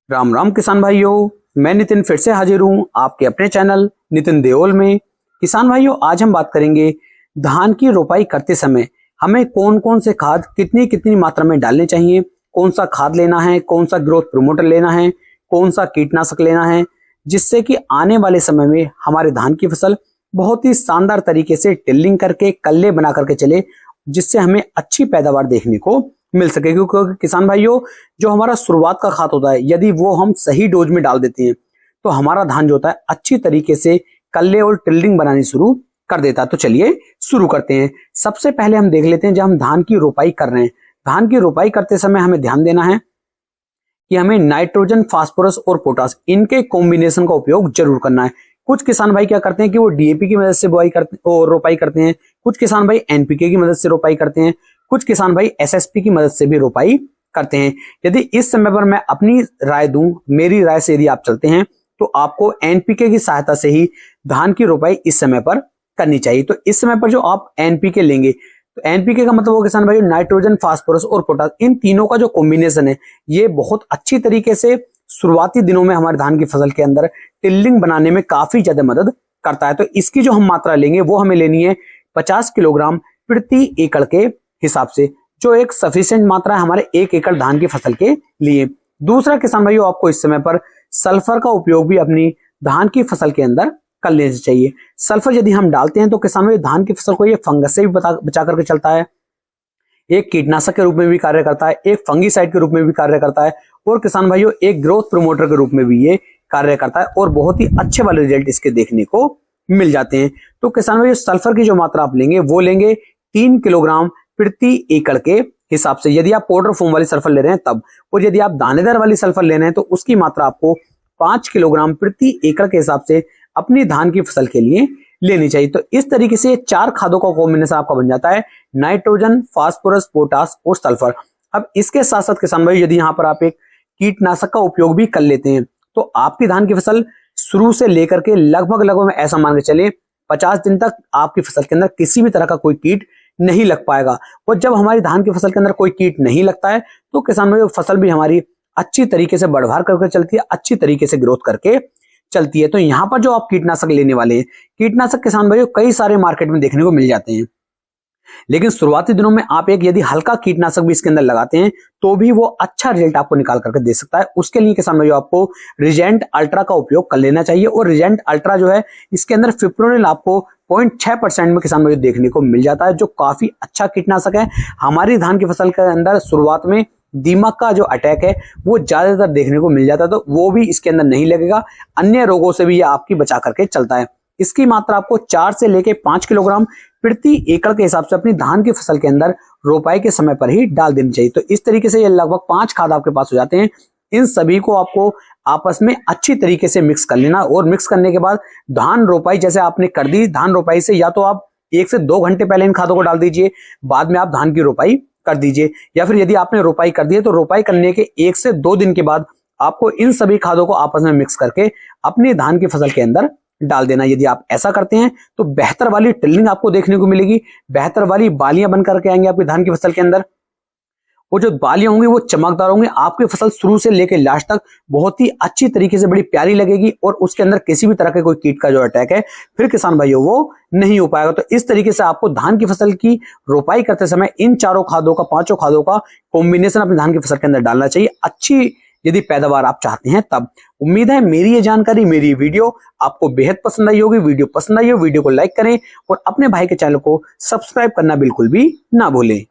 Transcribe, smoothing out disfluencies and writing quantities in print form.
राम राम किसान भाइयों, मैं नितिन फिर से हाजिर हूं आपके अपने चैनल नितिन देओल में। किसान भाइयों, आज हम बात करेंगे धान की रोपाई करते समय हमें कौन कौन से खाद कितनी कितनी मात्रा में डालने चाहिए, कौन सा खाद लेना है, कौन सा ग्रोथ प्रमोटर लेना है, कौन सा कीटनाशक लेना है, जिससे कि आने वाले समय में हमारे धान की फसल बहुत ही शानदार तरीके से टिल्लिंग करके कल्ले बना करके चले, जिससे हमें अच्छी पैदावार देखने को मिल सके। क्योंकि किसान भाइयों, जो हमारा शुरुआत का खाद होता है, यदि वो हम सही डोज में डाल देते हैं तो हमारा धान जो होता है अच्छी तरीके से कल्ले और टिल्लिंग बनानी शुरू कर देता है। तो चलिए शुरू करते हैं। सबसे पहले हम देख लेते हैं, जब हम धान की रोपाई कर रहे हैं, धान की रोपाई करते समय हमें ध्यान देना है कि हमें नाइट्रोजन, फास्फोरस और पोटास इनके कॉम्बिनेशन का उपयोग जरूर करना है। कुछ किसान भाई क्या करते हैं कि वो डीएपी की मदद से बुआई करते और रोपाई करते हैं, कुछ किसान भाई एनपीके की मदद से रोपाई करते हैं, कुछ किसान भाई एसएसपी की मदद से भी रोपाई करते हैं। यदि इस समय पर मैं अपनी राय दूं, मेरी राय से यदि आप चलते हैं तो आपको एनपीके की सहायता से ही धान की रोपाई इस समय पर करनी चाहिए। तो इस समय पर जो आप एनपीके लेंगे, तो एनपीके का मतलब वो किसान भाई नाइट्रोजन, फास्फोरस और पोटास, इन तीनों का जो कॉम्बिनेशन है, ये बहुत अच्छी तरीके से शुरुआती दिनों में हमारे धान की फसल के अंदर टिल्लिंग बनाने में काफी ज्यादा मदद करता है। तो इसकी जो हम मात्रा लेंगे वो हमें लेनी है 50 किलोग्राम प्रति एकड़ के हिसाब से, जो एक सफिशिएंट मात्रा है हमारे 1 एकड़ धान की फसल के लिए। दूसरा किसान भाइयों, आपको इस समय पर सल्फर का उपयोग भी अपनी धान की फसल के अंदर कर लेना चाहिए। सल्फर यदि हम डालते हैं तो किसान भाई धान की फसल को ये फंगस से भी बचा करके चलता है, एक कीटनाशक के रूप में भी कार्य करता है, एक फंगीसाइड के रूप में भी कार्य करता है, और किसान भाइयों एक ग्रोथ प्रमोटर के रूप में भी ये कार्य करता है, और बहुत ही अच्छे वाले रिजल्ट इसके देखने को मिल जाते हैं। तो किसान भाइयों, सल्फर की जो मात्रा आप लेंगे वो लेंगे 3 किलोग्राम प्रति एकड़ के हिसाब से, यदि आप पाउडर फॉर्म वाली सल्फर ले रहे हैं तब। और यदि आप दानेदार वाली सल्फर ले रहे हैं तो उसकी मात्रा आपको 5 किलोग्राम प्रति एकड़ के हिसाब से अपनी धान की फसल के लिए लेनी चाहिए। तो इस तरीके से 4 खादों का कॉम्बिनेशन आपका बन जाता है, नाइट्रोजन, फास्फोरस, पोटास और सल्फर। अब इसके साथ साथ किसान भाई, यदि यहाँ पर आप एक कीटनाशक का उपयोग भी कर लेते हैं तो आपकी धान की फसल शुरू से लेकर के लगभग ऐसा मान के चले 50 दिन तक आपकी फसल के अंदर किसी भी तरह का कोई कीट नहीं लग पाएगा। और जब हमारी धान की फसल के अंदर कोई कीट नहीं लगता है तो किसान भाई फसल भी हमारी अच्छी तरीके से बढ़ करके चलती है, अच्छी तरीके से ग्रोथ करके चलती है। तो यहाँ पर जो आप कीटनाशक लेने वाले हैं, कीटनाशक किसान भाइयों कई सारे मार्केट में देखने को मिल जाते हैं, लेकिन शुरुआती दिनों में आप एक यदि हल्का कीटनाशक भी इसके अंदर लगाते हैं तो भी वो अच्छा रिजल्ट आपको निकाल करके दे सकता है। उसके लिए किसान भाइयों आपको रिजेंट अल्ट्रा का उपयोग कर लेना चाहिए। और रिजेंट अल्ट्रा जो है, इसके अंदर फिप्रोनिल आपको 0.6% में किसान भाइयों देखने को मिल जाता है, जो काफी अच्छा कीटनाशक है। हमारी धान की फसल के अंदर शुरुआत में दीमक का जो अटैक है वो ज्यादातर देखने को मिल जाता है, तो वो भी इसके अंदर नहीं लगेगा। अन्य रोगों से भी ये आपकी बचा करके चलता है। इसकी मात्रा आपको 4 से लेके 5 किलोग्राम प्रति एकड़ के हिसाब से अपनी धान की फसल के अंदर रोपाई के समय पर ही डाल देनी चाहिए। तो इस तरीके से ये लगभग 5 खाद आपके पास हो जाते हैं। इन सभी को आपको आपस में अच्छी तरीके से मिक्स कर लेना, और मिक्स करने के बाद धान रोपाई जैसे आपने कर दी, धान रोपाई से या तो आप 1 से 2 घंटे पहले इन खादों को डाल दीजिए, बाद में आप धान की रोपाई कर दीजिए, या फिर यदि आपने रोपाई कर दी है तो रोपाई करने के 1 से 2 दिन के बाद आपको इन सभी खादों को आपस में मिक्स करके अपनी धान की फसल के अंदर डाल देना। यदि आप ऐसा करते हैं तो बेहतर वाली टिल्लिंग आपको देखने को मिलेगी, बेहतर वाली बालियां बन करके आएंगी आपकी धान की फसल के अंदर, वो जो बालियां होंगी वो चमकदार होंगी। आपकी फसल शुरू से लेकर लास्ट तक बहुत ही अच्छी तरीके से बड़ी प्यारी लगेगी, और उसके अंदर किसी भी तरह के कोई कीट का जो अटैक है फिर किसान भाइयों वो नहीं हो पाएगा। तो इस तरीके से आपको धान की फसल की रोपाई करते समय इन 4 खादों का, 5 खादों का कॉम्बिनेशन अपनी धान की फसल के अंदर डालना चाहिए, अच्छी यदि पैदावार आप चाहते हैं तब। उम्मीद है मेरी ये जानकारी, मेरी वीडियो आपको बेहद पसंद आई होगी। वीडियो पसंद आई हो वीडियो को लाइक करें और अपने भाई के चैनल को सब्सक्राइब करना बिल्कुल भी ना भूलें।